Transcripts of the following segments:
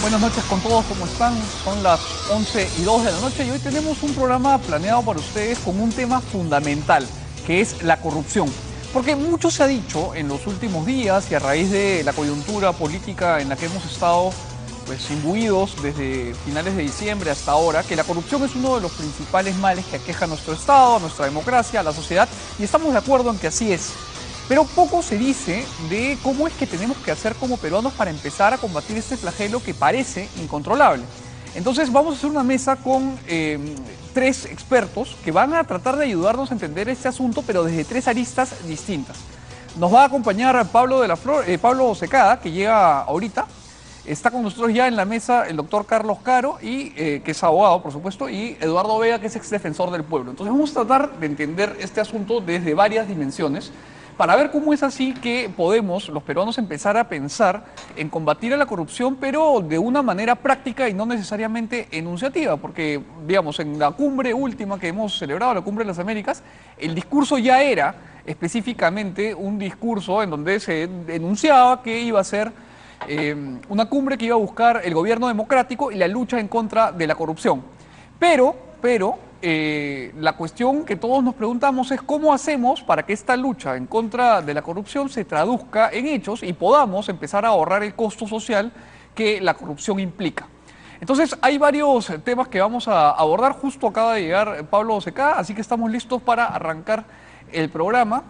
Buenas noches con todos, ¿cómo están? Son las 11:02 de la noche y hoy tenemos un programa planeado para ustedes con un tema fundamental, que es la corrupción. Porque mucho se ha dicho en los últimos días y a raíz de la coyuntura política en la que hemos estado imbuidos desde finales de diciembre hasta ahora, que la corrupción es uno de los principales males que aqueja a nuestro Estado, a nuestra democracia, a la sociedad, y estamos de acuerdo en que así es. Pero poco se dice de cómo es que tenemos que hacer como peruanos para empezar a combatir este flagelo que parece incontrolable. Entonces vamos a hacer una mesa con tres expertos que van a tratar de ayudarnos a entender este asunto, pero desde tres aristas distintas. Nos va a acompañar Pablo Secada, que llega ahorita. Está con nosotros ya en la mesa el doctor Carlos Caro, que es abogado, por supuesto, y Eduardo Vega, que es exdefensor del pueblo. Entonces vamos a tratar de entender este asunto desde varias dimensiones, para ver cómo es así que podemos, los peruanos, empezar a pensar en combatir a la corrupción, pero de una manera práctica y no necesariamente enunciativa, porque, digamos, en la cumbre última que hemos celebrado, la Cumbre de las Américas, el discurso ya era específicamente un discurso en donde se enunciaba que iba a ser una cumbre que iba a buscar el gobierno democrático y la lucha en contra de la corrupción. Pero la cuestión que todos nos preguntamos es cómo hacemos para que esta lucha en contra de la corrupción se traduzca en hechos y podamos empezar a ahorrar el costo social que la corrupción implica. Entonces hay varios temas que vamos a abordar. Justo acaba de llegar Pablo Secada, así que estamos listos para arrancar el programa.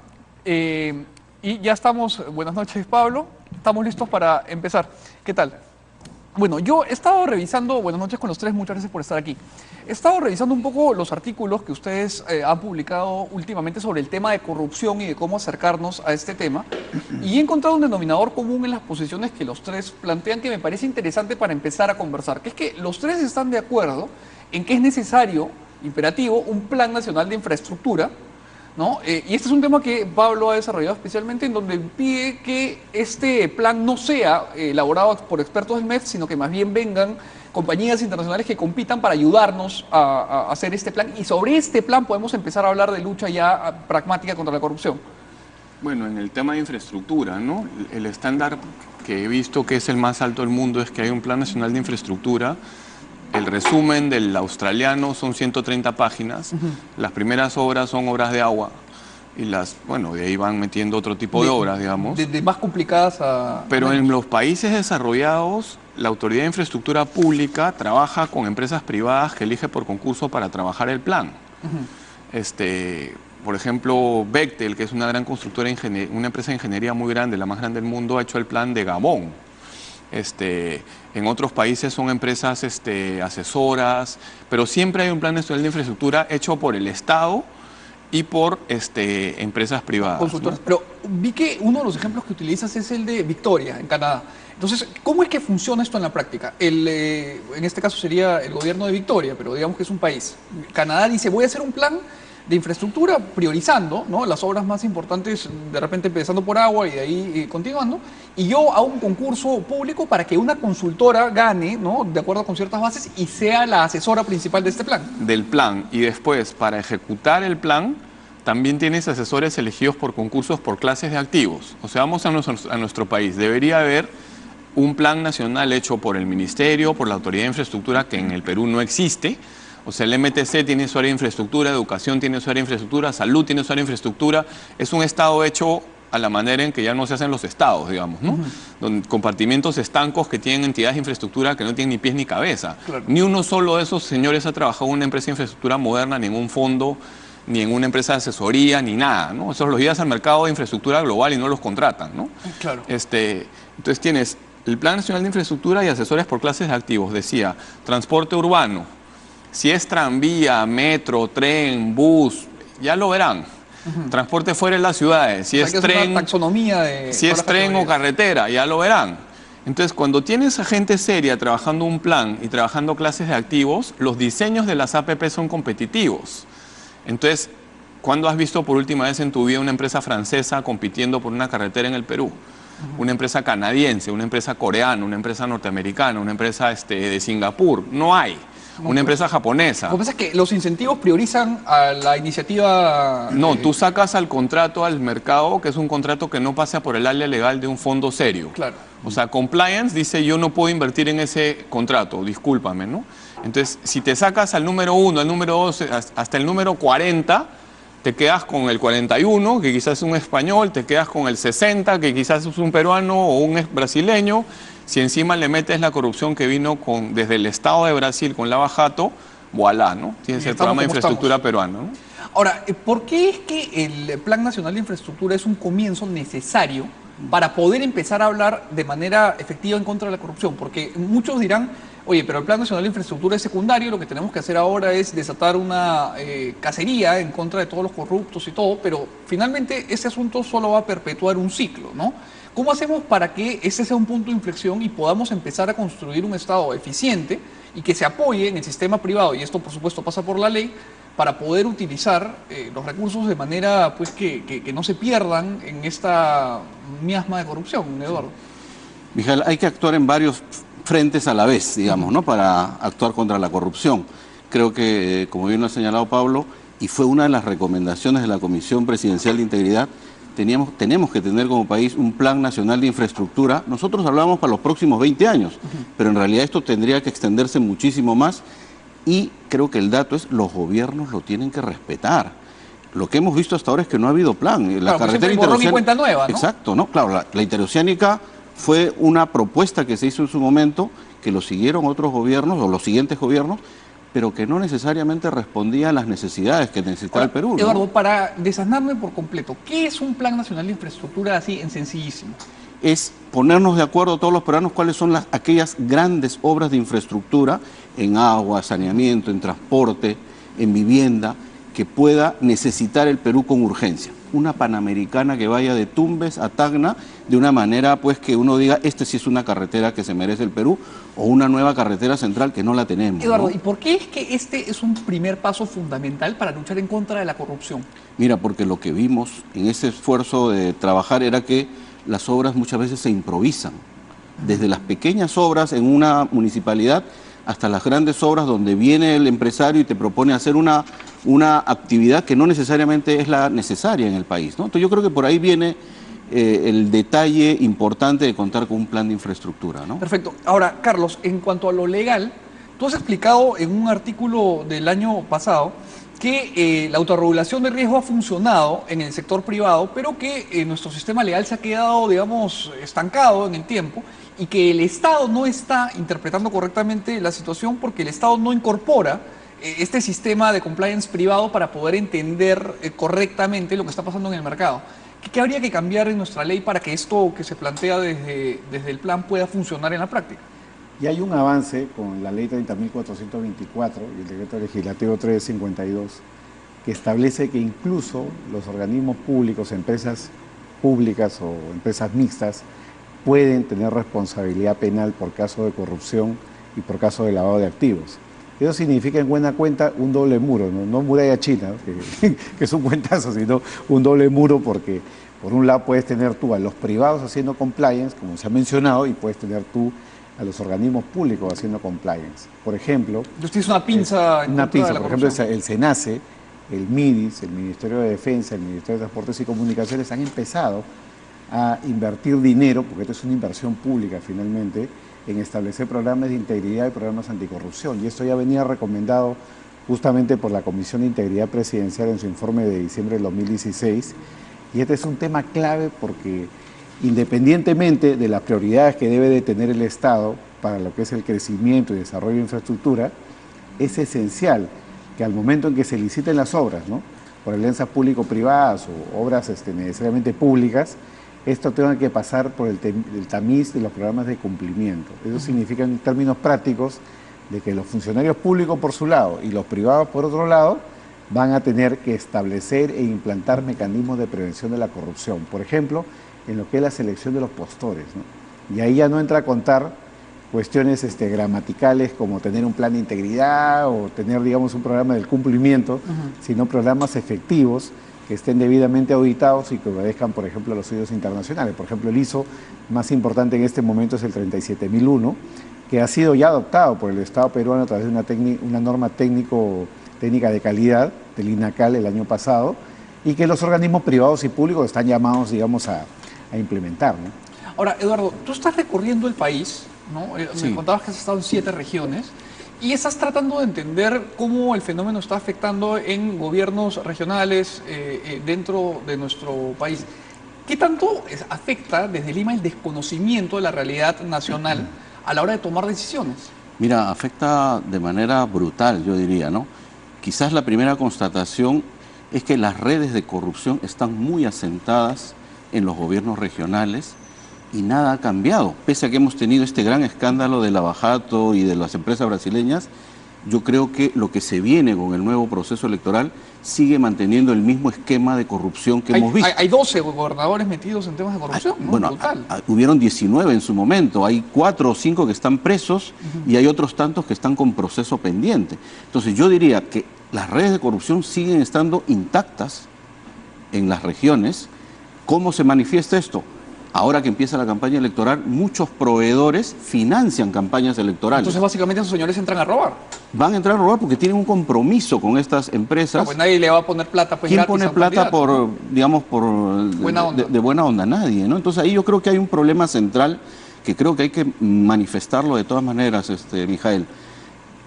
Y ya estamos, buenas noches Pablo, estamos listos para empezar. ¿Qué tal? Bueno, yo he estado revisando, buenas noches con los tres, muchas gracias por estar aquí. He estado revisando un poco los artículos que ustedes han publicado últimamente sobre el tema de corrupción y de cómo acercarnos a este tema, y he encontrado un denominador común en las posiciones que los tres plantean que me parece interesante para empezar a conversar, que es que los tres están de acuerdo en que es necesario, imperativo, un plan nacional de infraestructura, ¿no? Y este es un tema que Pablo ha desarrollado especialmente, en donde pide que este plan no sea elaborado por expertos del MEF, sino que más bien vengan compañías internacionales que compitan para ayudarnos a hacer este plan. Y sobre este plan podemos empezar a hablar de lucha ya pragmática contra la corrupción. Bueno, en el tema de infraestructura, ¿no? El estándar que he visto que es el más alto del mundo es que hay un plan nacional de infraestructura. El resumen del australiano son 130 páginas. Las primeras obras son obras de agua. Y de ahí van metiendo otro tipo de obras, digamos. De más complicadas a... Pero en los países desarrollados, la Autoridad de Infraestructura Pública trabaja con empresas privadas que elige por concurso para trabajar el plan. Por ejemplo, Bechtel, que es una gran constructora, una empresa de ingeniería muy grande, la más grande del mundo, ha hecho el plan de Gabón. En otros países son empresas asesoras, pero siempre hay un plan nacional de infraestructura hecho por el Estado y por empresas privadas. Consultoras. ¿No? Pero vi que uno de los ejemplos que utilizas es el de Victoria, en Canadá. Entonces, ¿cómo es que funciona esto en la práctica? En este caso sería el gobierno de Victoria, pero digamos que es un país. Canadá dice, voy a hacer un plan de infraestructura priorizando, ¿no?, las obras más importantes, de repente empezando por agua y de ahí continuando, y yo hago un concurso público para que una consultora gane, ¿no?, de acuerdo con ciertas bases, y sea la asesora principal de este plan. Del plan. Y después, para ejecutar el plan, también tienes asesores elegidos por concursos por clases de activos. O sea, vamos a nuestro país. Debería haber un plan nacional hecho por el Ministerio, por la Autoridad de Infraestructura, que en el Perú no existe. O sea, el MTC tiene su área de infraestructura, educación tiene su área de infraestructura, salud tiene su área de infraestructura. Es un Estado hecho a la manera en que ya no se hacen los estados, digamos, ¿no? Donde compartimientos estancos que tienen entidades de infraestructura que no tienen ni pies ni cabeza. Claro. Ni uno solo de esos señores ha trabajado en una empresa de infraestructura moderna, ni en un fondo, ni en una empresa de asesoría, ni nada, ¿no? Esos los llevas al mercado de infraestructura global y no los contratan, ¿no? Claro. Entonces tienes el Plan Nacional de Infraestructura y asesores por clases de activos. Decía, transporte urbano. Si es tranvía, metro, tren, bus, ya lo verán. Transporte fuera de las ciudades, si es tren, una taxonomía de si es tren o carretera, ya lo verán. Entonces, cuando tienes a gente seria trabajando un plan y trabajando clases de activos, los diseños de las APP son competitivos. Entonces, ¿cuándo has visto por última vez en tu vida una empresa francesa compitiendo por una carretera en el Perú? Una empresa canadiense, una empresa coreana, una empresa norteamericana, una empresa de Singapur. No hay. una empresa japonesa. Lo que pasa es que los incentivos priorizan a la iniciativa... No, tú sacas al contrato al mercado, que es un contrato que no pasa por el área legal de un fondo serio. Claro. O sea, compliance dice yo no puedo invertir en ese contrato, discúlpame, ¿no? Entonces, si te sacas al número 1, al número 2, hasta el número 40, te quedas con el 41, que quizás es un español, te quedas con el 60, que quizás es un peruano o un brasileño. Si encima le metes la corrupción que vino desde el Estado de Brasil con Lava Jato, voilà, ¿no? Tienes el programa de infraestructura peruano, ¿no? Ahora, ¿por qué es que el Plan Nacional de Infraestructura es un comienzo necesario para poder empezar a hablar de manera efectiva en contra de la corrupción? Porque muchos dirán, oye, pero el Plan Nacional de Infraestructura es secundario, lo que tenemos que hacer ahora es desatar una cacería en contra de todos los corruptos y todo, pero finalmente ese asunto solo va a perpetuar un ciclo, ¿no? ¿Cómo hacemos para que ese sea un punto de inflexión y podamos empezar a construir un Estado eficiente y que se apoye en el sistema privado, y esto por supuesto pasa por la ley, para poder utilizar los recursos de manera pues que no se pierdan en esta miasma de corrupción, Eduardo? Mijael, hay que actuar en varios frentes a la vez, digamos, ¿no? Para actuar contra la corrupción. Creo que, como bien lo ha señalado Pablo, y fue una de las recomendaciones de la Comisión Presidencial de Integridad, tenemos que tener como país un plan nacional de infraestructura. Nosotros hablamos para los próximos 20 años, pero en realidad esto tendría que extenderse muchísimo más y creo que el dato es los gobiernos lo tienen que respetar. Lo que hemos visto hasta ahora es que no ha habido plan. La carretera borrón y cuenta nueva, ¿no? Exacto, ¿no? Claro, la interoceánica fue una propuesta que se hizo en su momento, que lo siguieron otros gobiernos o los siguientes gobiernos, pero que no necesariamente respondía a las necesidades que necesitaba el Perú, ¿no? Eduardo, para desasnarme por completo, ¿qué es un Plan Nacional de Infraestructura así en sencillísimo? Es ponernos de acuerdo todos los peruanos cuáles son aquellas grandes obras de infraestructura en agua, saneamiento, en transporte, en vivienda, que pueda necesitar el Perú con urgencia. Una panamericana que vaya de Tumbes a Tacna de una manera pues que uno diga, este sí es una carretera que se merece el Perú, o una nueva carretera central que no la tenemos, Eduardo, ¿no? ¿y por qué es que este es un primer paso fundamental para luchar en contra de la corrupción? Mira, porque lo que vimos en ese esfuerzo de trabajar era que las obras muchas veces se improvisan. Desde las pequeñas obras en una municipalidad hasta las grandes obras donde viene el empresario y te propone hacer una actividad que no necesariamente es la necesaria en el país, ¿no? Entonces yo creo que por ahí viene el detalle importante de contar con un plan de infraestructura, ¿no? Perfecto. Ahora, Carlos, en cuanto a lo legal, tú has explicado en un artículo del año pasado que la autorregulación de riesgo ha funcionado en el sector privado, pero que nuestro sistema legal se ha quedado, digamos, estancado en el tiempo y que el Estado no está interpretando correctamente la situación porque el Estado no incorpora este sistema de compliance privado para poder entender correctamente lo que está pasando en el mercado. ¿Qué habría que cambiar en nuestra ley para que esto que se plantea desde el plan pueda funcionar en la práctica? Y hay un avance con la ley 30.424 y el decreto legislativo 352 que establece que incluso los organismos públicos, empresas públicas o empresas mixtas pueden tener responsabilidad penal por caso de corrupción y por caso de lavado de activos. Eso significa en buena cuenta un doble muro, no muralla china, que es un cuentazo, sino un doble muro porque por un lado puedes tener tú a los privados haciendo compliance, como se ha mencionado, y puedes tener tú a los organismos públicos haciendo compliance. Por ejemplo... Usted hizo una pinza en una pinza, de la por ejemplo, corrupción. el SENACE, el MIDIS, el Ministerio de Defensa, el Ministerio de Transportes y Comunicaciones han empezado a invertir dinero, porque esto es una inversión pública finalmente, en establecer programas de integridad y programas anticorrupción. Y esto ya venía recomendado justamente por la Comisión de Integridad Presidencial en su informe de diciembre del 2016. Y este es un tema clave porque independientemente de las prioridades que debe de tener el Estado para lo que es el crecimiento y desarrollo de infraestructura, es esencial que al momento en que se liciten las obras, ¿no?, por alianzas público-privadas o obras necesariamente públicas, esto tenga que pasar por el tamiz de los programas de cumplimiento. Eso significa en términos prácticos de que los funcionarios públicos por su lado y los privados por otro lado van a tener que establecer e implantar mecanismos de prevención de la corrupción. Por ejemplo, en lo que es la selección de los postores, ¿no? Y ahí ya no entra a contar cuestiones gramaticales como tener un plan de integridad o tener, digamos, un programa del cumplimiento, sino programas efectivos que estén debidamente auditados y que obedezcan, por ejemplo, a los estudios internacionales. Por ejemplo, el ISO más importante en este momento es el 37001, que ha sido ya adoptado por el Estado peruano a través de una norma técnica de calidad del INACAL el año pasado, y que los organismos privados y públicos están llamados, digamos, a implementar, ¿no? Ahora, Eduardo, tú estás recorriendo el país, ¿no? Sí. Me contabas que has estado en 7 regiones y estás tratando de entender cómo el fenómeno está afectando en gobiernos regionales dentro de nuestro país. ¿Qué tanto afecta desde Lima el desconocimiento de la realidad nacional a la hora de tomar decisiones? Mira, afecta de manera brutal, yo diría, ¿no? Quizás la primera constatación es que las redes de corrupción están muy asentadas en los gobiernos regionales y nada ha cambiado. Pese a que hemos tenido este gran escándalo de Lavajato y de las empresas brasileñas, yo creo que lo que se viene con el nuevo proceso electoral sigue manteniendo el mismo esquema de corrupción que hemos visto. Hay 12 gobernadores metidos en temas de corrupción, ¿no? Bueno, Brutal. hubieron 19 en su momento, hay 4 o 5 que están presos y hay otros tantos que están con proceso pendiente. Entonces yo diría que las redes de corrupción siguen estando intactas en las regiones. ¿Cómo se manifiesta esto? Ahora que empieza la campaña electoral, muchos proveedores financian campañas electorales. Entonces básicamente esos señores entran a robar. Van a entrar a robar porque tienen un compromiso con estas empresas. No, pues nadie le va a poner plata pues ¿Quién gratis pone a un plata candidato, por, ¿no? digamos, por Buena onda. de buena onda? Nadie, ¿no? Entonces ahí yo creo que hay un problema central que creo que hay que manifestarlo de todas maneras, Mijael.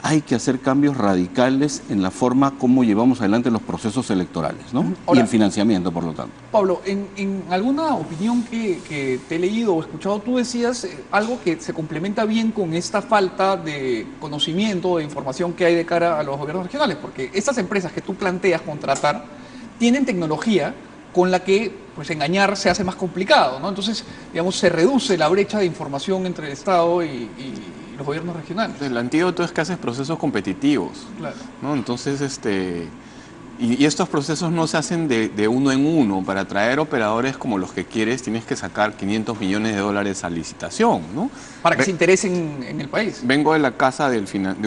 Hay que hacer cambios radicales en la forma como llevamos adelante los procesos electorales, ¿no? Ahora, y el financiamiento, por lo tanto. Pablo, en alguna opinión que te he leído o escuchado, tú decías algo que se complementa bien con esta falta de conocimiento, de información que hay de cara a los gobiernos regionales, porque estas empresas que tú planteas contratar tienen tecnología con la que pues engañar se hace más complicado, ¿no? Entonces, digamos, se reduce la brecha de información entre el Estado y los gobiernos regionales. El antídoto es que haces procesos competitivos, Claro. ¿no? Entonces, y estos procesos no se hacen de uno en uno. Para atraer operadores como los que quieres, tienes que sacar 500 millones de dólares a licitación, ¿no? Para que se interesen en el país. Vengo de la casa de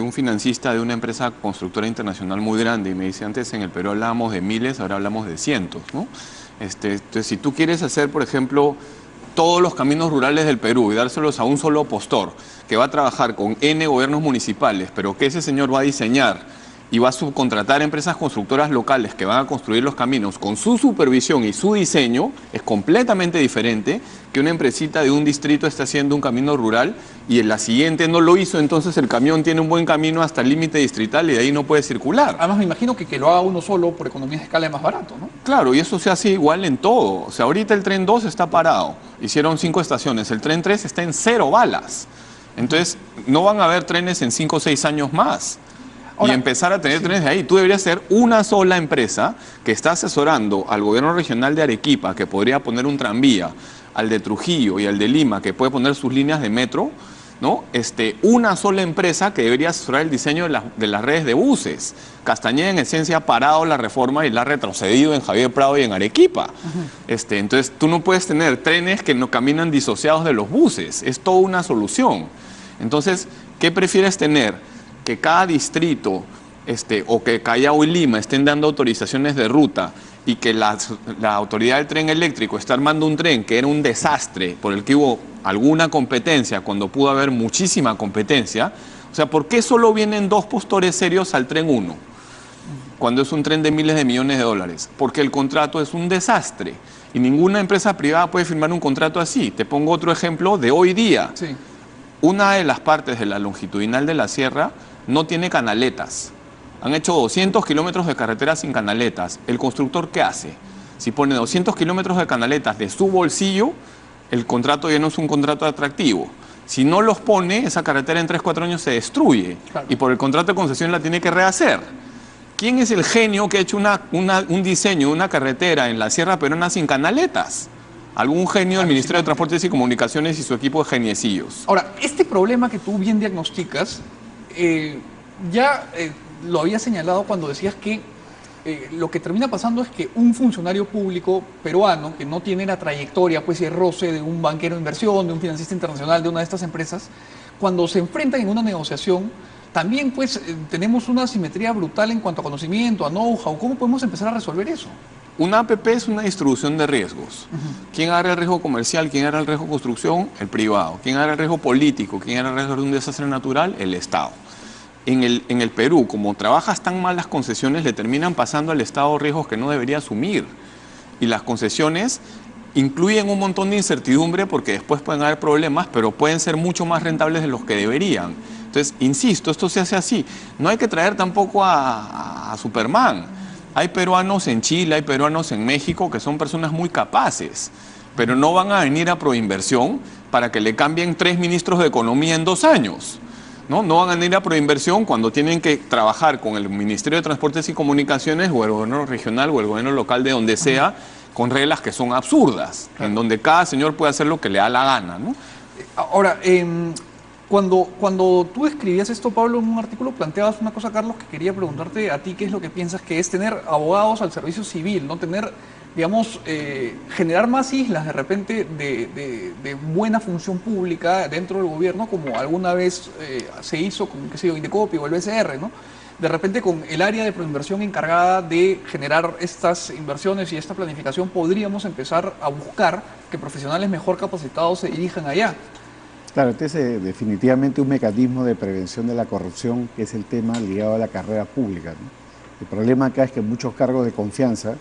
un financista de una empresa constructora internacional muy grande y me dice, antes en el Perú hablábamos de miles, ahora hablamos de cientos, ¿no? Entonces, si tú quieres hacer, por ejemplo, todos los caminos rurales del Perú y dárselos a un solo postor que va a trabajar con N gobiernos municipales, pero que ese señor va a diseñar y va a subcontratar empresas constructoras locales que van a construir los caminos con su supervisión y su diseño, es completamente diferente que una empresita de un distrito esté haciendo un camino rural y en la siguiente no lo hizo, entonces el camión tiene un buen camino hasta el límite distrital y de ahí no puede circular. Además, me imagino que lo haga uno solo por economía de escala es más barato, ¿no? Claro, y eso se hace igual en todo. O sea, ahorita el tren 2 está parado, hicieron 5 estaciones, el tren 3 está en 0 balas. Entonces, no van a haber trenes en 5 o 6 años más. Ahora, y empezar a tener trenes de ahí. Tú deberías ser una sola empresa que está asesorando al gobierno regional de Arequipa, que podría poner un tranvía, al de Trujillo y al de Lima, que puede poner sus líneas de metro, ¿no? Una sola empresa que debería asesorar el diseño de las redes de buses. Castañeda, en esencia, ha parado la reforma y la ha retrocedido en Javier Prado y en Arequipa. Entonces, tú no puedes tener trenes que no caminan disociados de los buses. Es toda una solución. Entonces, ¿qué prefieres tener? Que cada distrito o que Callao y Lima estén dando autorizaciones de ruta y que la autoridad del tren eléctrico está armando un tren que era un desastre por el que hubo alguna competencia cuando pudo haber muchísima competencia. O sea, ¿por qué solo vienen 2 postores serios al tren 1? Cuando es un tren de miles de millones de dólares. Porque el contrato es un desastre y ninguna empresa privada puede firmar un contrato así. Te pongo otro ejemplo de hoy día. Sí. Una de las partes de la longitudinal de la sierra no tiene canaletas. Han hecho 200 kilómetros de carretera sin canaletas. ¿El constructor qué hace? Si pone 200 kilómetros de canaletas de su bolsillo, el contrato ya no es un contrato atractivo. Si no los pone, esa carretera en 3-4 años se destruye. Claro. Y por el contrato de concesión la tiene que rehacer. ¿Quién es el genio que ha hecho un diseño de una carretera en la sierra peruana sin canaletas? Algún genio del Ministerio de Transportes y Comunicaciones y su equipo de geniecillos. Ahora, este problema que tú bien diagnosticas, ya lo había señalado cuando decías que lo que termina pasando es que un funcionario público peruano que no tiene la trayectoria, pues, y el roce de un banquero de inversión, de un financista internacional, de una de estas empresas, cuando se enfrentan en una negociación, también, pues, tenemos una asimetría brutal en cuanto a conocimiento, a know-how. ¿Cómo podemos empezar a resolver eso? Una APP es una distribución de riesgos. ¿Quién agarra el riesgo comercial? ¿Quién agarra el riesgo de construcción? El privado. ¿Quién agarra el riesgo político? ¿Quién agarra el riesgo de un desastre natural? El Estado. En el Perú, como trabajas tan mal las concesiones, le terminan pasando al Estado riesgos que no debería asumir. Y las concesiones incluyen un montón de incertidumbre porque después pueden haber problemas, pero pueden ser mucho más rentables de los que deberían. Entonces, insisto, esto se hace así. No hay que traer tampoco a Superman. Hay peruanos en Chile, hay peruanos en México que son personas muy capaces, pero no van a venir a Proinversión para que le cambien 3 ministros de Economía en 2 años. No van a venir a Proinversión cuando tienen que trabajar con el Ministerio de Transportes y Comunicaciones o el gobierno regional o el gobierno local de donde sea, con reglas que son absurdas, en donde cada señor puede hacer lo que le da la gana, ¿no? Ahora, cuando tú escribías esto, Pablo, en un artículo planteabas una cosa, Carlos, que quería preguntarte a ti qué es lo que piensas que es tener abogados al servicio civil, no tener, digamos, generar más islas de repente de buena función pública dentro del gobierno, como alguna vez se hizo con, qué sé yo, Indecopi o el BCR, ¿no? De repente con el área de proinversión encargada de generar estas inversiones y esta planificación, podríamos empezar a buscar que profesionales mejor capacitados se dirijan allá. Claro, este es definitivamente un mecanismo de prevención de la corrupción, que es el tema ligado a la carrera pública, ¿no? El problema acá es que muchos cargos de confianza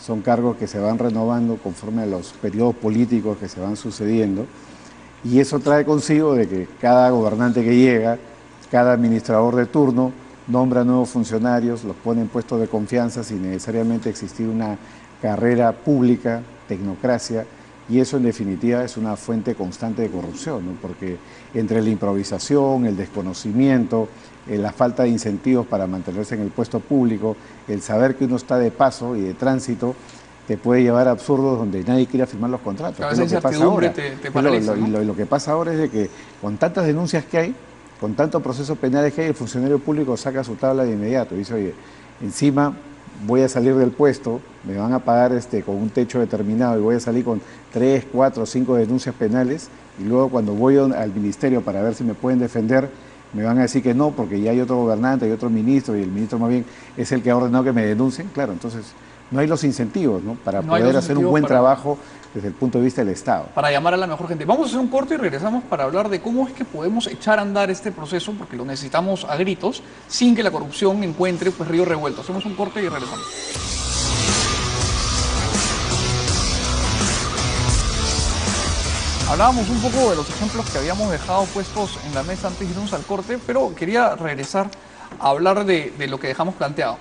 son cargos que se van renovando conforme a los periodos políticos que se van sucediendo, y eso trae consigo de que cada gobernante que llega, cada administrador de turno, nombra nuevos funcionarios, los pone en puestos de confianza sin necesariamente existir una carrera pública, tecnocracia, y eso en definitiva es una fuente constante de corrupción, ¿no? Porque entre la improvisación, el desconocimiento, la falta de incentivos para mantenerse en el puesto público, el saber que uno está de paso y de tránsito, te puede llevar a absurdos donde nadie quiere firmar los contratos. A veces incertidumbre te paraliza, ¿no? Lo que pasa ahora es de que con tantas denuncias que hay, con tantos procesos penales que hay, el funcionario público saca su tabla de inmediato y dice, oye, encima voy a salir del puesto, me van a pagar con un techo determinado y voy a salir con 3, 4, 5 denuncias penales, y luego cuando voy al ministerio para ver si me pueden defender, me van a decir que no, porque ya hay otro gobernante, hay otro ministro, y el ministro más bien es el que ha ordenado que me denuncien. Claro, entonces no hay los incentivos, ¿no?, para poder hacer un buen trabajo desde el punto de vista del Estado. Para llamar a la mejor gente. Vamos a hacer un corte y regresamos para hablar de cómo es que podemos echar a andar este proceso, porque lo necesitamos a gritos, sin que la corrupción encuentre pues río revuelto. Hacemos un corte y regresamos. Hablábamos un poco de los ejemplos que habíamos dejado puestos en la mesa antes de irnos al corte, pero quería regresar a hablar de lo que dejamos planteado.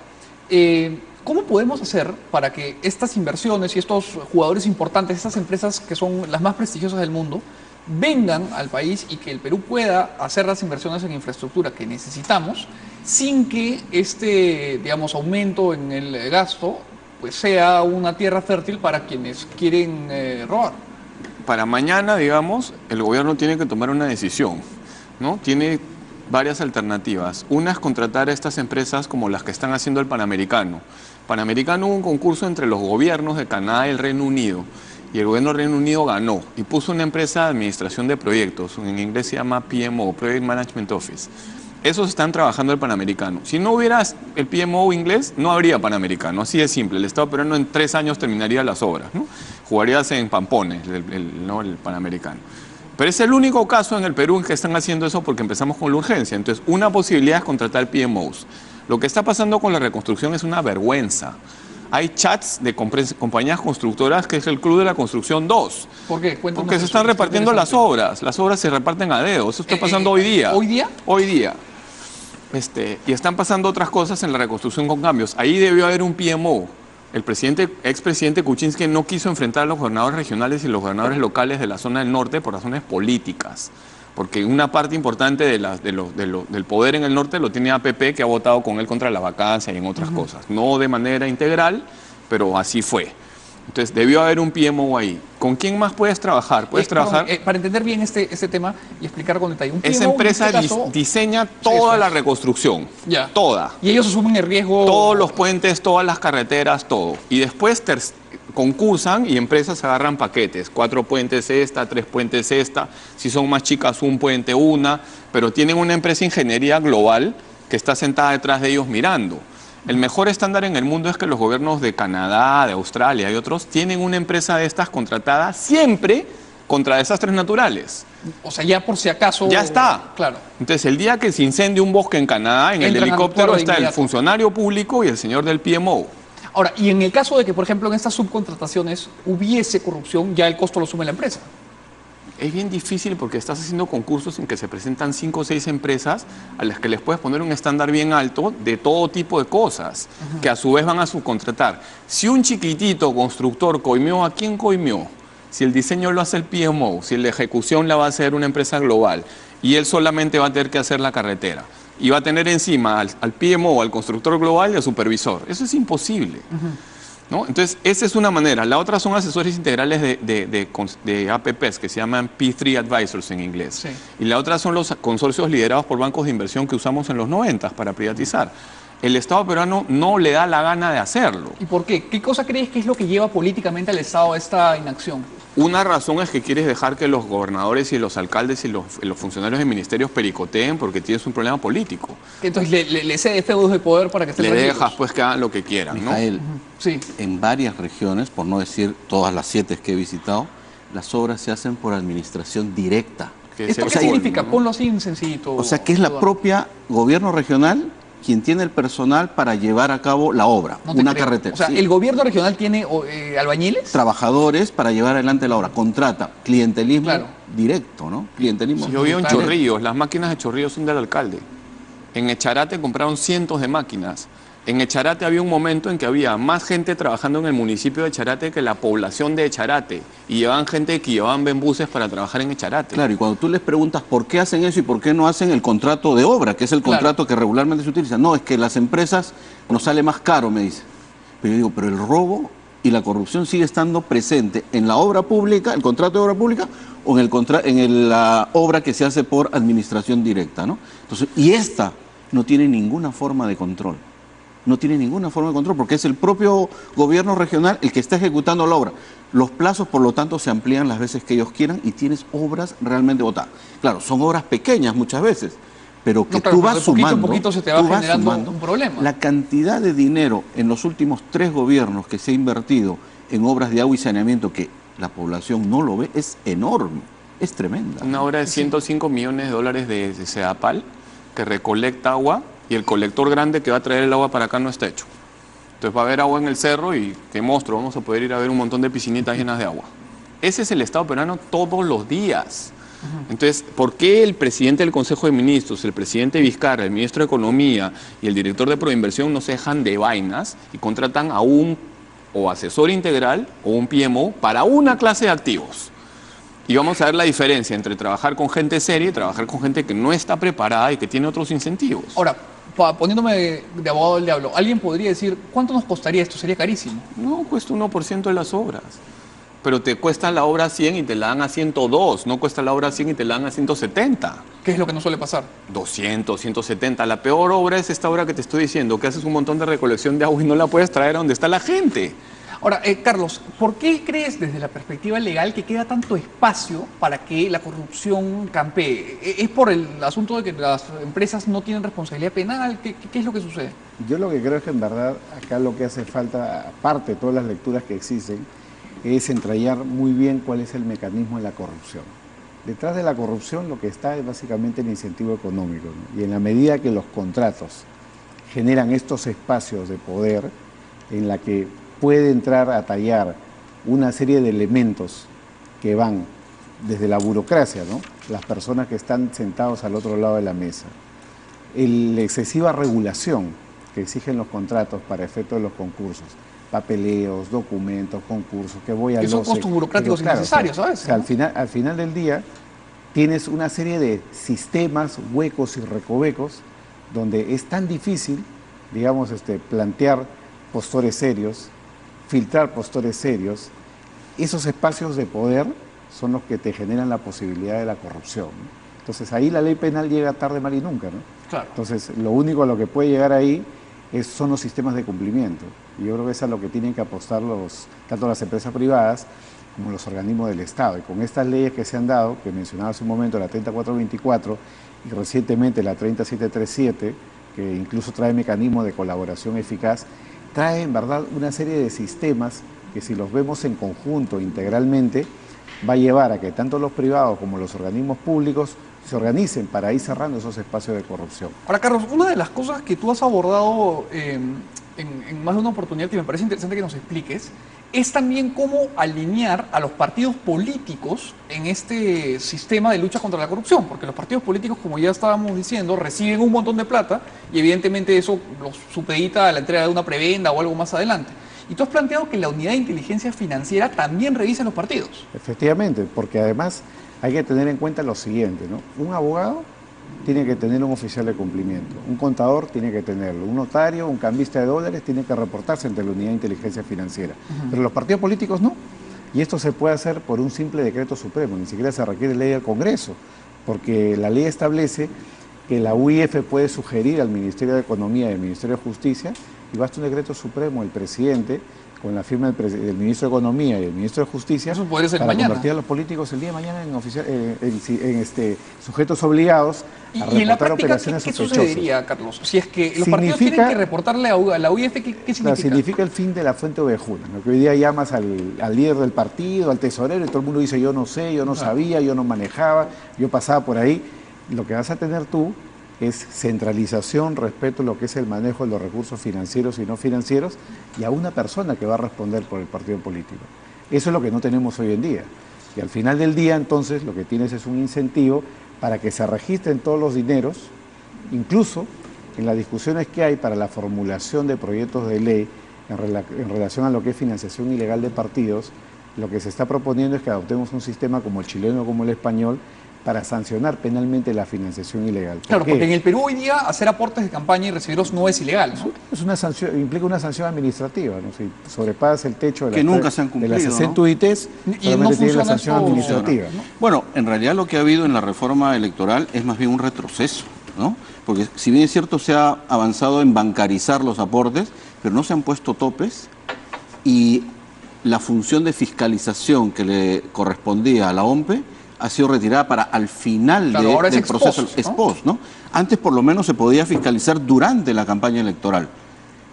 ¿Cómo podemos hacer para que estas inversiones y estos jugadores importantes, estas empresas que son las más prestigiosas del mundo, vengan al país y que el Perú pueda hacer las inversiones en infraestructura que necesitamos sin que digamos, aumento en el gasto pues sea una tierra fértil para quienes quieren robar? Para mañana, digamos, el gobierno tiene que tomar una decisión, ¿no? Tiene varias alternativas. Una es contratar a estas empresas como las que están haciendo el Panamericano. Panamericano hubo un concurso entre los gobiernos de Canadá y el Reino Unido, y el gobierno del Reino Unido ganó y puso una empresa de administración de proyectos, en inglés se llama PMO, Project Management Office. Esos están trabajando el Panamericano. Si no hubiera el PMO inglés, no habría Panamericano, así de simple. El Estado peruano en 3 años terminaría las obras, ¿no? Jugarías en Pampones, el Panamericano. Pero es el único caso en el Perú en que están haciendo eso porque empezamos con la urgencia. Entonces, una posibilidad es contratar PMOs. Lo que está pasando con la reconstrucción es una vergüenza. Hay chats de compañías constructoras que es el Club de la Construcción 2. ¿Por qué? Cuéntanos. Porque se están repartiendo las obras. Las obras se reparten a dedo. Eso está pasando hoy día. ¿Hoy día? Hoy día. Y están pasando otras cosas en la reconstrucción con cambios. Ahí debió haber un PMO. El expresidente Kuczynski no quiso enfrentar a los gobernadores regionales y los gobernadores locales de la zona del norte por razones políticas. Porque una parte importante del poder en el norte lo tiene APP, que ha votado con él contra la vacancia y en otras cosas. No de manera integral, pero así fue. Entonces, debió haber un PMO ahí. ¿Con quién más puedes trabajar? Puedes trabajar... para entender bien este tema y explicar con detalle. Un PMO, esa empresa diseña toda la reconstrucción. Ya. Toda. Y ellos asumen el riesgo... Todos los puentes, todas las carreteras, todo. Y después concursan y empresas agarran paquetes. 4 puentes esta, 3 puentes esta. Si son más chicas, un puente, una. Pero tienen una empresa de ingeniería global que está sentada detrás de ellos mirando. El mejor estándar en el mundo es que los gobiernos de Canadá, de Australia y otros tienen una empresa de estas contratada siempre contra desastres naturales. O sea, ya por si acaso... Ya está. Claro. Entonces, el día que se incendie un bosque en Canadá, en el Entran al helicóptero actuar de está el inmediato. funcionario público y el señor del PMO. Ahora, y en el caso de que, por ejemplo, en estas subcontrataciones hubiese corrupción, ya el costo lo asume la empresa. Es bien difícil porque estás haciendo concursos en que se presentan 5 o 6 empresas a las que les puedes poner un estándar bien alto de todo tipo de cosas, que a su vez van a subcontratar. Si un chiquitito constructor coimió, ¿a quién coimió? Si el diseño lo hace el PMO, si la ejecución la va a hacer una empresa global y él solamente va a tener que hacer la carretera y va a tener encima al PMO, al constructor global y al supervisor. Eso es imposible. ¿No? Entonces, esa es una manera. La otra son asesores integrales de APPs, que se llaman P3 Advisors en inglés. Sí. Y la otra son los consorcios liderados por bancos de inversión que usamos en los 90 para privatizar. El Estado peruano no le da la gana de hacerlo. ¿Y por qué? ¿Qué cosa crees que es lo que lleva políticamente al Estado a esta inacción? Una razón es que quieres dejar que los gobernadores y los alcaldes y los funcionarios de ministerios pericoteen porque tienes un problema político. Entonces le cede feudos de poder para que estén Le tranquilos. dejas pues que hagan lo que quieran, ¿no? Mijael, Sí. en varias regiones, por no decir todas las 7 que he visitado, las obras se hacen por administración directa. Que es ¿Esto el qué colmo, significa? ¿no? Ponlo así en sencillito. O sea que es la Eduardo. propia gobierno regional quien tiene el personal para llevar a cabo la obra, No te una creo. carretera. O sea, Sí. ¿el gobierno regional tiene albañiles? Trabajadores para llevar adelante la obra, contrata, clientelismo Claro. directo, ¿no? Clientelismo. Si yo vivo en Total. Chorrillos, las máquinas de Chorrillos son del alcalde. En Echarate compraron cientos de máquinas. En Echarate había un momento en que había más gente trabajando en el municipio de Echarate que la población de Echarate. Y llevaban gente que llevaban buses para trabajar en Echarate. Claro, y cuando tú les preguntas por qué hacen eso y por qué no hacen el contrato de obra, que es el Claro. contrato que regularmente se utiliza, no, es que las empresas nos sale más caro, me dice. Pero yo digo, pero el robo y la corrupción sigue estando presente en la obra pública, el contrato de obra pública, o en la obra que se hace por administración directa, ¿no? Entonces, y esta no tiene ninguna forma de control. No tiene ninguna forma de control porque es el propio gobierno regional el que está ejecutando la obra. Los plazos, por lo tanto, se amplían las veces que ellos quieran y tienes obras realmente botadas. Claro, son obras pequeñas muchas veces, pero que No, claro, tú pero vas de poquito en sumando. poquito se te va tú vas generando sumando. un problema. La cantidad de dinero en los últimos 3 gobiernos que se ha invertido en obras de agua y saneamiento que la población no lo ve es enorme, es tremenda. Una obra de 105 millones de dólares de Sedapal que recolecta agua y el colector grande que va a traer el agua para acá no está hecho. Entonces va a haber agua en el cerro y qué monstruo, vamos a poder ir a ver un montón de piscinitas llenas de agua. Ese es el Estado peruano todos los días. Entonces, ¿por qué el presidente del Consejo de Ministros, el presidente Vizcarra, el ministro de Economía y el director de Proinversión no se dejan de vainas y contratan a un o asesor integral o un PMO para una clase de activos? Y vamos a ver la diferencia entre trabajar con gente seria y trabajar con gente que no está preparada y que tiene otros incentivos. Ahora, poniéndome de abogado del diablo, alguien podría decir, ¿cuánto nos costaría esto? Sería carísimo. No, cuesta 1% de las obras. Pero te cuesta la obra 100 y te la dan a 102. No cuesta la obra 100 y te la dan a 170. ¿Qué es lo que no suele pasar? 200, 170. La peor obra es esta obra que te estoy diciendo, que haces un montón de recolección de agua y no la puedes traer a donde está la gente. Ahora, Carlos, ¿por qué crees desde la perspectiva legal que queda tanto espacio para que la corrupción campee? ¿Es por el asunto de que las empresas no tienen responsabilidad penal? ¿Qué es lo que sucede? Yo lo que creo es que en verdad acá lo que hace falta, aparte de todas las lecturas que existen, es entrañar muy bien cuál es el mecanismo de la corrupción. Detrás de la corrupción lo que está es básicamente el incentivo económico, ¿no? Y en la medida que los contratos generan estos espacios de poder en la que puede entrar a tallar una serie de elementos que van desde la burocracia, ¿no? Las personas que están sentados al otro lado de la mesa, la excesiva regulación que exigen los contratos para efecto de los concursos, papeleos, documentos, concursos, que voy a Que son LOCE, costos burocráticos pero innecesarios, o sea, ¿sabes? o sea, al final del día tienes una serie de sistemas huecos y recovecos donde es tan difícil, digamos, plantear postores serios, filtrar postores serios. Esos espacios de poder son los que te generan la posibilidad de la corrupción, ¿no? Entonces ahí la ley penal llega tarde, mal y nunca, ¿no? Claro. Entonces lo único a lo que puede llegar ahí son los sistemas de cumplimiento. Y yo creo que eso es a lo que tienen que apostar tanto las empresas privadas como los organismos del Estado. Y con estas leyes que se han dado, que mencionaba hace un momento, la 3424 y recientemente la 3737, que incluso trae mecanismos de colaboración eficaz, trae en verdad una serie de sistemas que si los vemos en conjunto, integralmente, va a llevar a que tanto los privados como los organismos públicos se organicen para ir cerrando esos espacios de corrupción. Ahora, Carlos, una de las cosas que tú has abordado en más de una oportunidad que me parece interesante que nos expliques es también cómo alinear a los partidos políticos en este sistema de lucha contra la corrupción, porque los partidos políticos, como ya estábamos diciendo, reciben un montón de plata y evidentemente eso los supedita a la entrega de una prebenda o algo más adelante. Y tú has planteado que la unidad de inteligencia financiera también revise los partidos. Efectivamente, porque además hay que tener en cuenta lo siguiente, ¿no? Un abogado tiene que tener un oficial de cumplimiento, un contador tiene que tenerlo, un notario, un cambista de dólares tiene que reportarse ante la unidad de inteligencia financiera. Pero los partidos políticos no. Y esto se puede hacer por un simple decreto supremo, ni siquiera se requiere ley del Congreso, porque la ley establece que la UIF puede sugerir al Ministerio de Economía y al Ministerio de Justicia, y basta un decreto supremo, el presidente, con la firma del Ministro de Economía y el Ministro de Justicia, Eso podría ser para mañana. convertir a los políticos el día de mañana en sujetos obligados a Y en la reportar práctica, operaciones ¿qué sospechosas. sucedería, Carlos? Si es que los partidos tienen que reportarle a la UIF, ¿qué significa? Significa el fin de la fuente ovejuna, lo que hoy día llamas al líder del partido, al tesorero, y todo el mundo dice yo no sé, yo no sabía, yo no manejaba, yo pasaba por ahí. Lo que vas a tener tú es centralización respecto a lo que es el manejo de los recursos financieros y no financieros, y a una persona que va a responder por el partido político. Eso es lo que no tenemos hoy en día. Y al final del día, entonces, lo que tienes es un incentivo para que se registren todos los dineros, incluso en las discusiones que hay para la formulación de proyectos de ley en relación a lo que es financiación ilegal de partidos. Lo que se está proponiendo es que adoptemos un sistema como el chileno o como el español, para sancionar penalmente la financiación ilegal. Claro, porque en el Perú hoy día hacer aportes de campaña y recibirlos no es ilegal, ¿no? Es una sanción, implica una sanción administrativa, ¿no? Si sobrepasas el techo de, que nunca se han cumplido, de las 60 UITs, y no tiene la funciona sanción esto, administrativa. ¿no? Bueno, en realidad lo que ha habido en la reforma electoral es más bien un retroceso, ¿no? Porque si bien es cierto se ha avanzado en bancarizar los aportes, pero no se han puesto topes, y la función de fiscalización que le correspondía a la OMPE ha sido retirada para al final del proceso ex post, ¿no? Antes por lo menos se podía fiscalizar durante la campaña electoral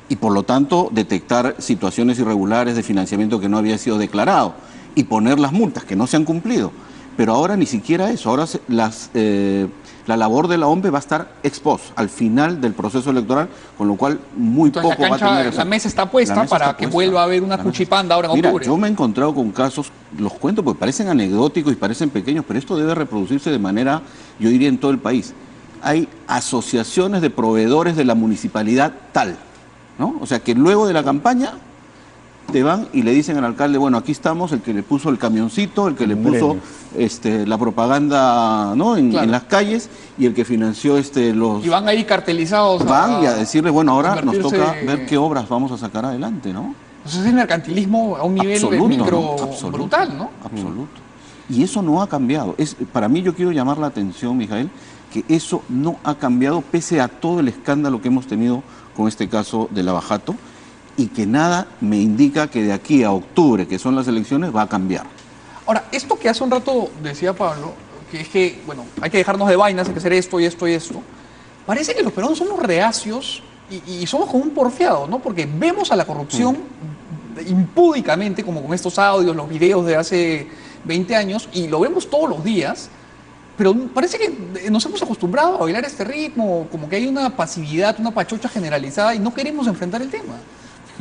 y por lo tanto detectar situaciones irregulares de financiamiento que no había sido declarado y poner las multas que no se han cumplido. Pero ahora ni siquiera eso, ahora la labor de la OMPE va a estar ex post, al final del proceso electoral, con lo cual muy Entonces, poco va a tener la mesa está puesta para que vuelva a haber una cuchipanda ahora en octubre. Yo me he encontrado con casos, los cuento porque parecen anecdóticos y parecen pequeños, pero esto debe reproducirse de manera, yo diría, en todo el país. Hay asociaciones de proveedores de la municipalidad tal, ¿no? O sea, que luego de la campaña te van y le dicen al alcalde, bueno, aquí estamos, el que le puso el camioncito, el que le puso la propaganda, ¿no? en las calles, y el que financió los... Y van ahí cartelizados. Van y a decirle, bueno, ahora nos toca ver qué obras vamos a sacar adelante, ¿no? Entonces es el mercantilismo a un nivel brutal, ¿no? Absoluto. Y eso no ha cambiado. Para mí, yo quiero llamar la atención, Mijael, que eso no ha cambiado pese a todo el escándalo que hemos tenido con este caso de Lavajato, y que nada me indica que de aquí a octubre, que son las elecciones, va a cambiar. Ahora, esto que hace un rato decía Pablo, que es que, bueno, hay que dejarnos de vainas, hay que hacer esto y esto y esto, parece que los peruanos somos reacios y somos como un porfiado, ¿no? Porque vemos a la corrupción impúdicamente, como con estos audios, los videos de hace 20 años, y lo vemos todos los días, pero parece que nos hemos acostumbrado a bailar este ritmo, como que hay una pasividad, una pachocha generalizada y no queremos enfrentar el tema.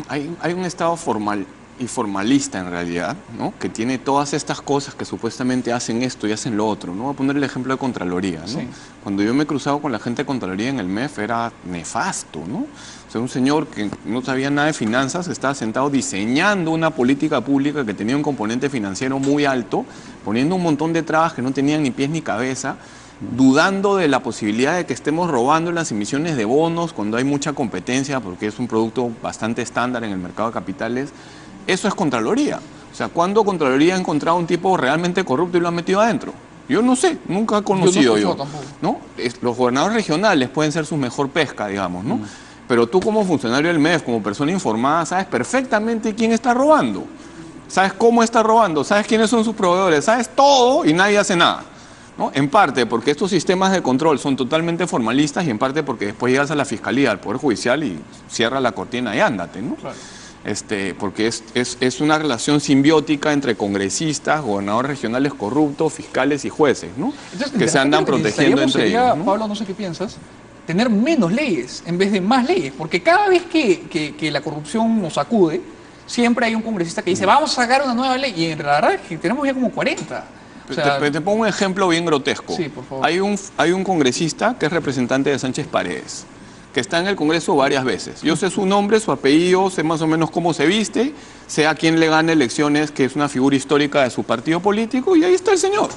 Hay un Estado formal y formalista en realidad, ¿no? Que tiene todas estas cosas que supuestamente hacen esto y hacen lo otro, ¿no? Voy a poner el ejemplo de Contraloría, ¿no? Sí. Cuando yo me he cruzado con la gente de Contraloría en el MEF era nefasto, ¿no? O sea, un señor que no sabía nada de finanzas, estaba sentado diseñando una política pública que tenía un componente financiero muy alto, poniendo un montón de trabas que no tenían ni pies ni cabeza, dudando de la posibilidad de que estemos robando las emisiones de bonos cuando hay mucha competencia, porque es un producto bastante estándar en el mercado de capitales. Eso es Contraloría. O sea, ¿cuándo Contraloría ha encontrado un tipo realmente corrupto y lo ha metido adentro? Yo no sé, nunca he conocido yo. ¿No? Los gobernadores regionales pueden ser su mejor pesca, digamos, ¿no? Pero tú como funcionario del MEF, como persona informada, sabes perfectamente quién está robando. Sabes cómo está robando, sabes quiénes son sus proveedores, sabes todo y nadie hace nada. ¿no? En parte porque estos sistemas de control son totalmente formalistas y en parte porque después llegas a la Fiscalía, al Poder Judicial y cierra la cortina y ándate, ¿no? Claro. Porque es una relación simbiótica entre congresistas, gobernadores regionales corruptos, fiscales y jueces, ¿no? Entonces, Que se andan protegiendo entre sería, ellos, ¿no? Pablo, no sé qué piensas, tener menos leyes en vez de más leyes, porque cada vez que la corrupción nos sacude, siempre hay un congresista que dice, vamos a sacar una nueva ley, y en la verdad es que tenemos ya como 40. O sea, Te pongo un ejemplo bien grotesco. Sí, por favor. Hay un congresista que es representante de Sánchez Paredes, que está en el Congreso varias veces. Yo sé su nombre, su apellido, sé más o menos cómo se viste, sé a quién le gana elecciones, que es una figura histórica de su partido político, y ahí está el señor.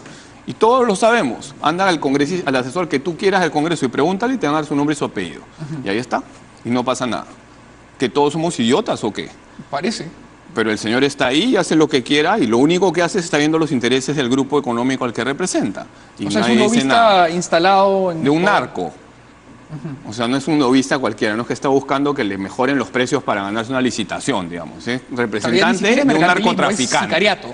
Y todos lo sabemos. Anda al congresista, al asesor que tú quieras del Congreso y pregúntale y te van a dar su nombre y su apellido. Y ahí está. Y no pasa nada. ¿Que todos somos idiotas o qué? parece. Pero el señor está ahí y hace lo que quiera y lo único que hace es estar viendo los intereses del grupo económico al que representa. Y O sea, es nadie un dice nada. lobista instalado en... De un narco. O sea, no es un lobista cualquiera, no es que está buscando que le mejoren los precios para ganarse una licitación, digamos. Es representante de un narcotraficante. Es sicariato.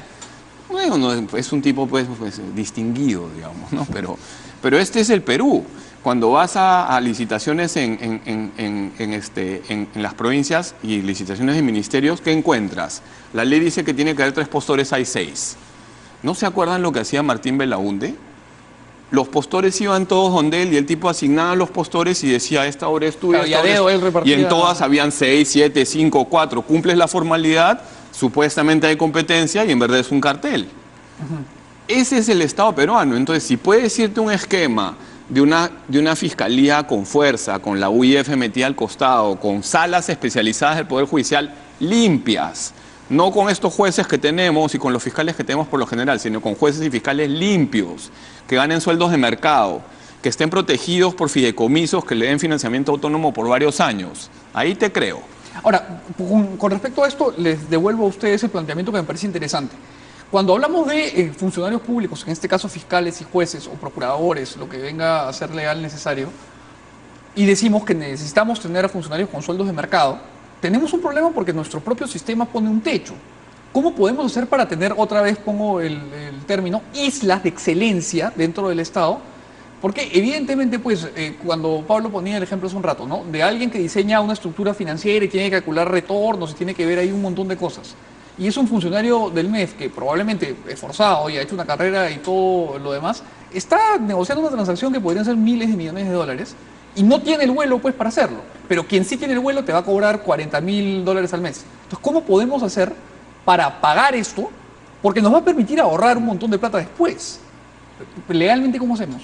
Bueno, no, es un tipo pues, distinguido, digamos, ¿no? Pero este es el Perú. Cuando vas a licitaciones en las provincias y licitaciones de ministerios, ¿qué encuentras? La ley dice que tiene que haber 3 postores, hay 6. ¿No se acuerdan lo que hacía Martín Belaúnde? Los postores iban todos donde él y el tipo asignaba los postores y decía, esta hora es tuya, Claro, y a dedo él repartía. y en todas habían 6, 7, 5, 4. Cumples la formalidad, supuestamente hay competencia y en verdad es un cartel. Ese es el Estado peruano. Entonces, si puede decirte un esquema de una fiscalía con fuerza, con la UIF metida al costado, con salas especializadas del Poder Judicial limpias, no con estos jueces que tenemos y con los fiscales que tenemos por lo general, sino con jueces y fiscales limpios, que ganen sueldos de mercado, que estén protegidos por fideicomisos, que le den financiamiento autónomo por varios años. Ahí te creo. Ahora, con respecto a esto, les devuelvo a ustedes el planteamiento que me parece interesante. Cuando hablamos de funcionarios públicos, en este caso fiscales y jueces o procuradores, lo que venga a ser legal necesario, y decimos que necesitamos tener a funcionarios con sueldos de mercado, tenemos un problema porque nuestro propio sistema pone un techo. ¿Cómo podemos hacer para tener, otra vez pongo el término, islas de excelencia dentro del Estado? Porque evidentemente, pues, cuando Pablo ponía el ejemplo hace un rato, ¿no? De alguien que diseña una estructura financiera y tiene que calcular retornos y tiene que ver ahí un montón de cosas. Y es un funcionario del MEF que probablemente esforzado y ha hecho una carrera y todo lo demás, está negociando una transacción que podrían ser miles de millones de dólares y no tiene el vuelo pues para hacerlo. Pero quien sí tiene el vuelo te va a cobrar $40.000 al mes. Entonces, ¿cómo podemos hacer para pagar esto? Porque nos va a permitir ahorrar un montón de plata después. Legalmente, ¿cómo hacemos?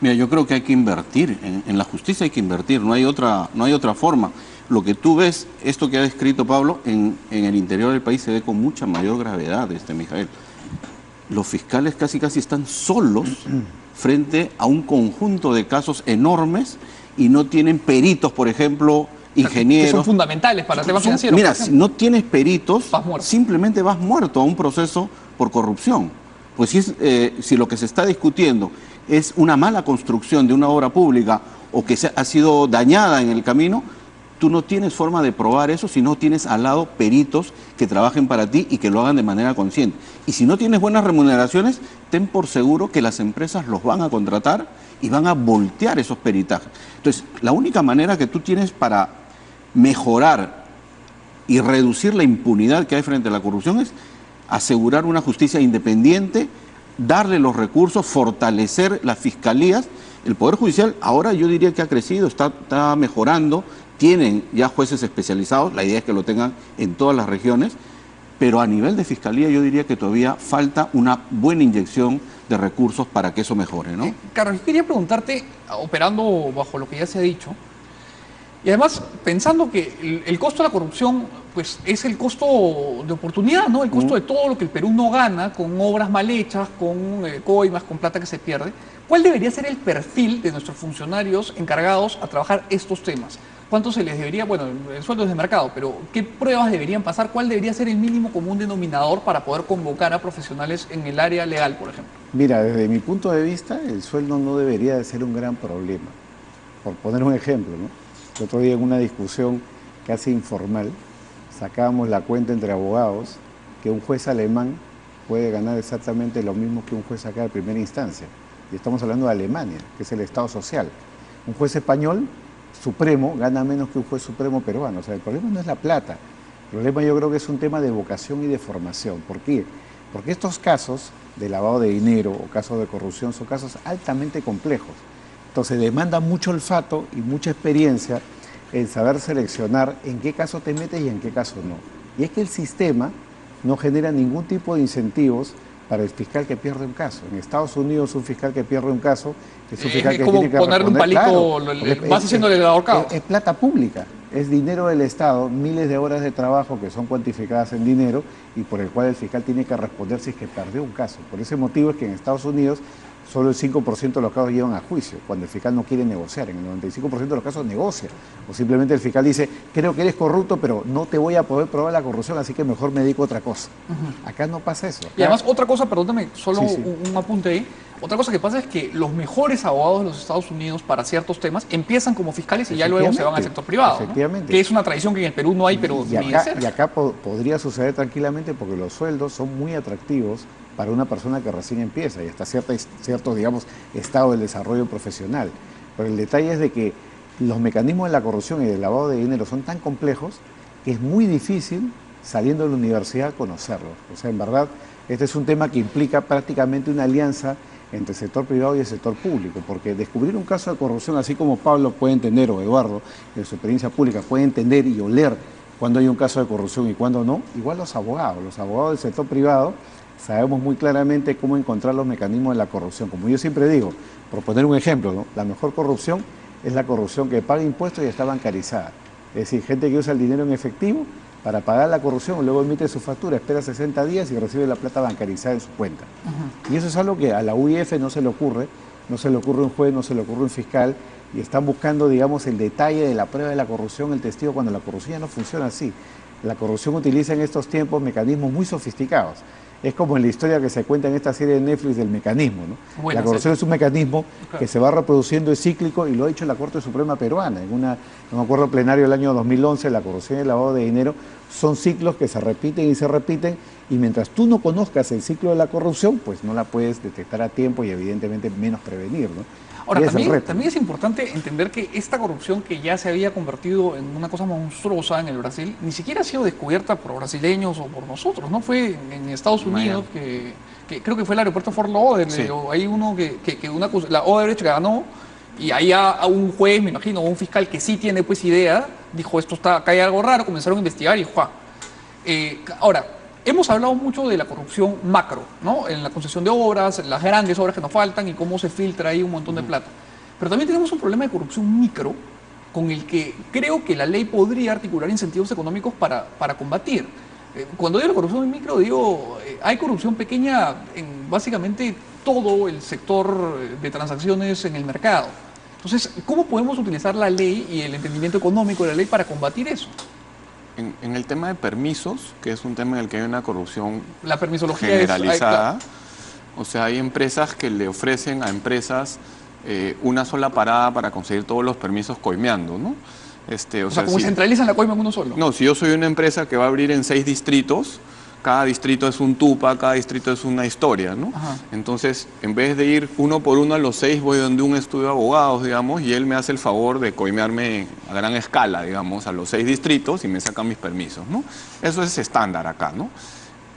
Mira, yo creo que hay que invertir, en la justicia hay que invertir, no hay otra forma. Lo que tú ves, esto que ha descrito Pablo, en el interior del país se ve con mucha mayor gravedad, Mijael. Los fiscales casi están solos frente a un conjunto de casos enormes y no tienen peritos, por ejemplo, ingenieros. Que son fundamentales para temas financieros. Mira, si no tienes peritos, muerto. simplemente vas muerto a un proceso por corrupción. Pues si lo que se está discutiendo es una mala construcción de una obra pública o que ha sido dañada en el camino, tú no tienes forma de probar eso si no tienes al lado peritos que trabajen para ti y que lo hagan de manera consciente. Y si no tienes buenas remuneraciones, ten por seguro que las empresas los van a contratar y van a voltear esos peritajes. Entonces, la única manera que tú tienes para mejorar y reducir la impunidad que hay frente a la corrupción es asegurar una justicia independiente, darle los recursos, fortalecer las fiscalías. El Poder Judicial ahora yo diría que ha crecido, está mejorando, tienen ya jueces especializados, la idea es que lo tengan en todas las regiones, pero a nivel de fiscalía yo diría que todavía falta una buena inyección de recursos para que eso mejore, ¿no? Carlos, yo quería preguntarte, operando bajo lo que ya se ha dicho, y además pensando que el costo de la corrupción pues es el costo de oportunidad, ¿no? El costo de todo lo que el Perú no gana con obras mal hechas, con coimas, con plata que se pierde. ¿Cuál debería ser el perfil de nuestros funcionarios encargados a trabajar estos temas? ¿Cuánto se les debería, bueno, el sueldo es de mercado, pero qué pruebas deberían pasar? ¿Cuál debería ser el mínimo común denominador para poder convocar a profesionales en el área legal, por ejemplo? Mira, desde mi punto de vista, el sueldo no debería de ser un gran problema. Por poner un ejemplo, ¿no? El otro día en una discusión casi informal, sacábamos la cuenta entre abogados que un juez alemán puede ganar exactamente lo mismo que un juez acá de primera instancia. y estamos hablando de Alemania, que es el Estado social. Un juez español supremo gana menos que un juez supremo peruano. O sea, el problema no es la plata. El problema yo creo que es un tema de vocación y de formación. ¿Por qué? Porque estos casos de lavado de dinero o casos de corrupción son casos altamente complejos. Entonces demanda mucho olfato y mucha experiencia en saber seleccionar en qué caso te metes y en qué caso no. Y es que el sistema no genera ningún tipo de incentivos para el fiscal que pierde un caso. En Estados Unidos un fiscal que pierde un caso es un fiscal que tiene que ponerle un palito, claro, vas haciéndole el ahorcado. Es plata pública, es dinero del Estado, miles de horas de trabajo que son cuantificadas en dinero y por el cual el fiscal tiene que responder si es que perdió un caso. Por ese motivo es que en Estados Unidos solo el 5% de los casos llevan a juicio, cuando el fiscal no quiere negociar. En el 95% de los casos negocia. O simplemente el fiscal dice, creo que eres corrupto, pero no te voy a poder probar la corrupción, así que mejor me dedico a otra cosa. Acá no pasa eso. Acá... Y además, otra cosa, perdóname, solo Sí. un apunte ahí. Otra cosa que pasa es que los mejores abogados de los Estados Unidos para ciertos temas empiezan como fiscales y ya luego se van al sector privado, ¿no? Efectivamente. Que es una tradición que en el Perú no hay, pero Y ni de cerca. acá podría suceder tranquilamente porque los sueldos son muy atractivos para una persona que recién empieza y hasta cierto, digamos, estado del desarrollo profesional. Pero el detalle es de que los mecanismos de la corrupción y del lavado de dinero son tan complejos que es muy difícil, saliendo de la universidad, conocerlos. O sea, en verdad, este es un tema que implica prácticamente una alianza entre el sector privado y el sector público, porque descubrir un caso de corrupción, así como Pablo puede entender, o Eduardo, en su experiencia pública, puede entender y oler cuando hay un caso de corrupción y cuando no, igual los abogados del sector privado, sabemos muy claramente cómo encontrar los mecanismos de la corrupción. Como yo siempre digo, por poner un ejemplo, ¿no? La mejor corrupción es la corrupción que paga impuestos y está bancarizada. Es decir, gente que usa el dinero en efectivo para pagar la corrupción, luego emite su factura, espera 60 días y recibe la plata bancarizada en su cuenta. Y eso es algo que a la UIF no se le ocurre a un juez, no se le ocurre a un fiscal, y están buscando, digamos, el detalle de la prueba de la corrupción, el testigo, cuando la corrupción ya no funciona así. La corrupción utiliza en estos tiempos mecanismos muy sofisticados. Es como en la historia que se cuenta en esta serie de Netflix del mecanismo, ¿no? Buena La corrupción serie. es un mecanismo Claro. que se va reproduciendo, es cíclico, y lo ha dicho la Corte Suprema Peruana. En un acuerdo plenario del año 2011, la corrupción y el lavado de dinero son ciclos que se repiten, y mientras tú no conozcas el ciclo de la corrupción, pues no la puedes detectar a tiempo y evidentemente menos prevenir, ¿no? Ahora, Y ese es el reto. también es importante entender que esta corrupción que ya se había convertido en una cosa monstruosa en el Brasil, ni siquiera ha sido descubierta por brasileños o por nosotros, ¿no? Fue en Estados Unidos, que creo que fue el aeropuerto Fort Lauderdale, Sí. o hay uno la Odebrecht que ganó, y ahí a un juez, me imagino, o un fiscal que sí tiene pues idea, dijo, acá hay algo raro, comenzaron a investigar y ¡juá! Ahora, hemos hablado mucho de la corrupción macro, ¿no? En la concesión de obras, en las grandes obras que nos faltan y cómo se filtra ahí un montón de plata. Pero también tenemos un problema de corrupción micro con el que creo que la ley podría articular incentivos económicos para combatir. Cuando digo la corrupción micro, digo, hay corrupción pequeña en básicamente todo el sector de transacciones en el mercado. Entonces, ¿cómo podemos utilizar la ley y el entendimiento económico de la ley para combatir eso? En el tema de permisos, que es un tema en el que hay una corrupción La permisología generalizada, o sea, hay empresas que le ofrecen a empresas una sola parada para conseguir todos los permisos coimeando, ¿no? o sea, como centralizan la coima en uno solo. No, si yo soy una empresa que va a abrir en 6 distritos, cada distrito es un tupa, cada distrito es una historia, ¿no? Ajá. Entonces, en vez de ir uno por uno a los 6, voy donde un estudio de abogados, digamos, y él me hace el favor de coimearme a gran escala, digamos, a los 6 distritos y me sacan mis permisos, ¿no? Eso es estándar acá, ¿no?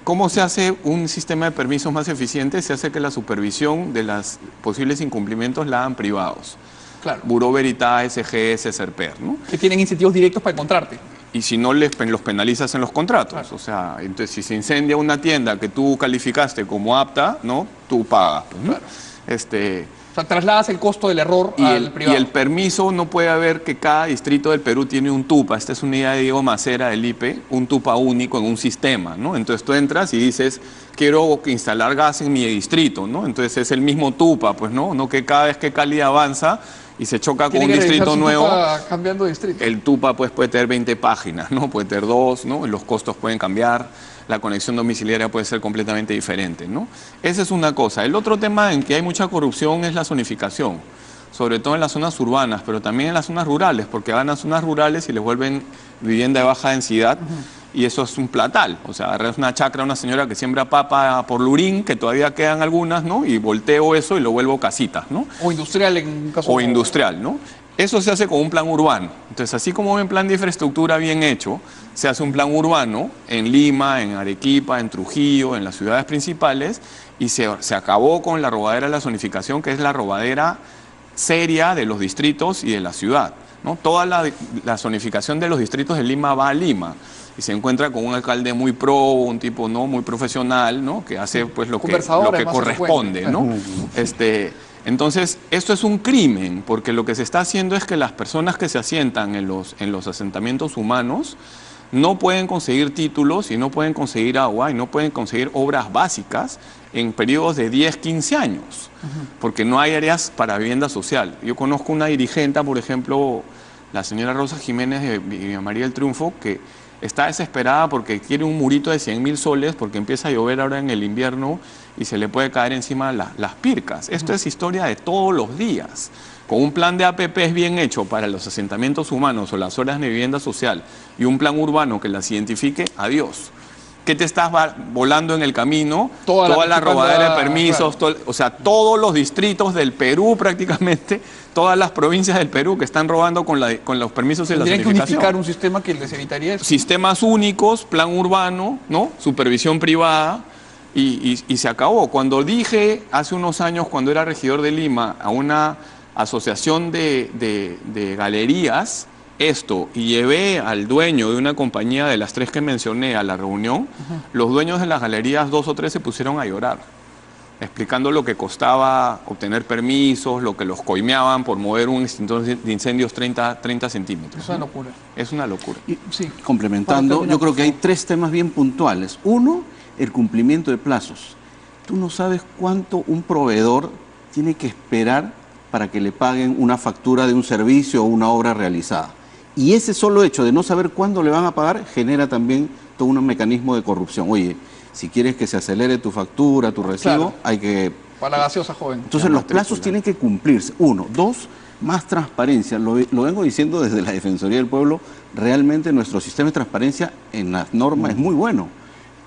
¿Cómo se hace un sistema de permisos más eficiente? Se hace que la supervisión de los posibles incumplimientos la hagan privados. Claro. Buró Veritas, SGS, Serper, ¿no? Que tienen incentivos directos para encontrarte. Y si no, los penalizas en los contratos. Claro. O sea, entonces si se incendia una tienda que tú calificaste como apta, ¿no? Tú pagas, pues, ¿no? Claro. O sea, trasladas el costo del error y al privado. y el permiso no puede haber que cada distrito del Perú tiene un TUPA. Esta es una idea de Diego Macera del IPE, un TUPA único en un sistema, ¿no? Entonces tú entras y dices, quiero instalar gas en mi distrito, ¿no? Entonces es el mismo TUPA, pues, ¿no? No que cada vez que Cali avanza y se choca con Tiene un que revisar distrito su nuevo, TUPA cambiando de distrito. el TUPA pues, puede tener 20 páginas, ¿no? Puede tener 2, ¿no? Los costos pueden cambiar, la conexión domiciliaria puede ser completamente diferente, ¿no? Esa es una cosa. El otro tema en que hay mucha corrupción es la zonificación, sobre todo en las zonas urbanas, pero también en las zonas rurales, porque van a zonas rurales y les vuelven vivienda de baja densidad y eso es un platal. O sea, agarras una chacra a una señora que siembra papa por Lurín, que todavía quedan algunas, ¿no? Y volteo eso y lo vuelvo casitas, ¿no? O industrial en un caso. O industrial, ¿no? Eso se hace con un plan urbano. Entonces, así como un plan de infraestructura bien hecho, se hace un plan urbano en Lima, en Arequipa, en Trujillo, en las ciudades principales, y se acabó con la robadera de la zonificación, que es la robadera seria de los distritos y de la ciudad, ¿no? Toda la zonificación de los distritos de Lima va a Lima y se encuentra con un alcalde muy pro, un tipo no muy profesional, ¿no? Que hace pues lo que corresponde, ¿no? Entonces, esto es un crimen, porque lo que se está haciendo es que las personas que se asientan en los asentamientos humanos no pueden conseguir títulos y no pueden conseguir agua y no pueden conseguir obras básicas en periodos de 10, 15 años, porque no hay áreas para vivienda social. Yo conozco una dirigente, por ejemplo, la señora Rosa Jiménez de Villa María del Triunfo, que está desesperada porque quiere un murito de 100.000 soles porque empieza a llover ahora en el invierno y se le puede caer encima las pircas. Esto es historia de todos los días. Con un plan de APPs bien hecho para los asentamientos humanos o las zonas de vivienda social y un plan urbano que las identifique, adiós. ¿Qué te estás volando en el camino? Toda la robadera de permisos, claro. O sea, todos los distritos del Perú prácticamente, todas las provincias del Perú que están robando con los permisos de la zonificación. Tendrían que unificar un sistema que les evitaría eso. Sistemas únicos, plan urbano, ¿no? Supervisión privada y se acabó. Cuando dije hace unos años, cuando era regidor de Lima, a una asociación de galerías, esto, y llevé al dueño de una compañía de las 3 que mencioné a la reunión, los dueños de las galerías, 2 o 3, se pusieron a llorar, explicando lo que costaba obtener permisos, lo que los coimeaban por mover un extintor de incendios 30 centímetros. Es una locura. Es una locura. Y, sí, complementando, yo creo que hay 3 temas bien puntuales. Uno, el cumplimiento de plazos. Tú no sabes cuánto un proveedor tiene que esperar para que le paguen una factura de un servicio o una obra realizada. Y ese solo hecho de no saber cuándo le van a pagar genera también todo un mecanismo de corrupción. Oye, si quieres que se acelere tu factura, tu recibo, claro, hay que... Para la gaseosa, joven. Entonces los plazos tienen que cumplirse. 1, 2, más transparencia. Lo vengo diciendo desde la Defensoría del Pueblo. Realmente nuestro sistema de transparencia en las normas es muy bueno,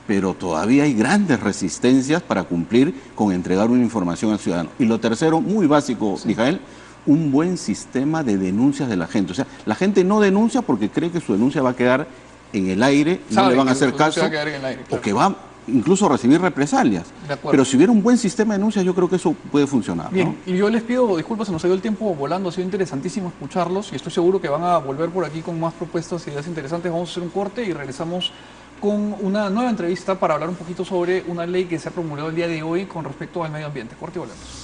pero todavía hay grandes resistencias para cumplir con entregar una información al ciudadano. Y lo tercero, muy básico, sí, Mijael, un buen sistema de denuncias de la gente. O sea, la gente no denuncia porque cree que su denuncia va a quedar en el aire, no le van a hacer caso, claro, o que va incluso a recibir represalias. Pero si hubiera un buen sistema de denuncias, yo creo que eso puede funcionar. Bien, ¿no? y yo les pido disculpas, se nos ha ido el tiempo volando, ha sido interesantísimo escucharlos y estoy seguro que van a volver por aquí con más propuestas y ideas interesantes. Vamos a hacer un corte y regresamos con una nueva entrevista para hablar un poquito sobre una ley que se ha promulgado el día de hoy con respecto al medio ambiente. Corte y volvemos.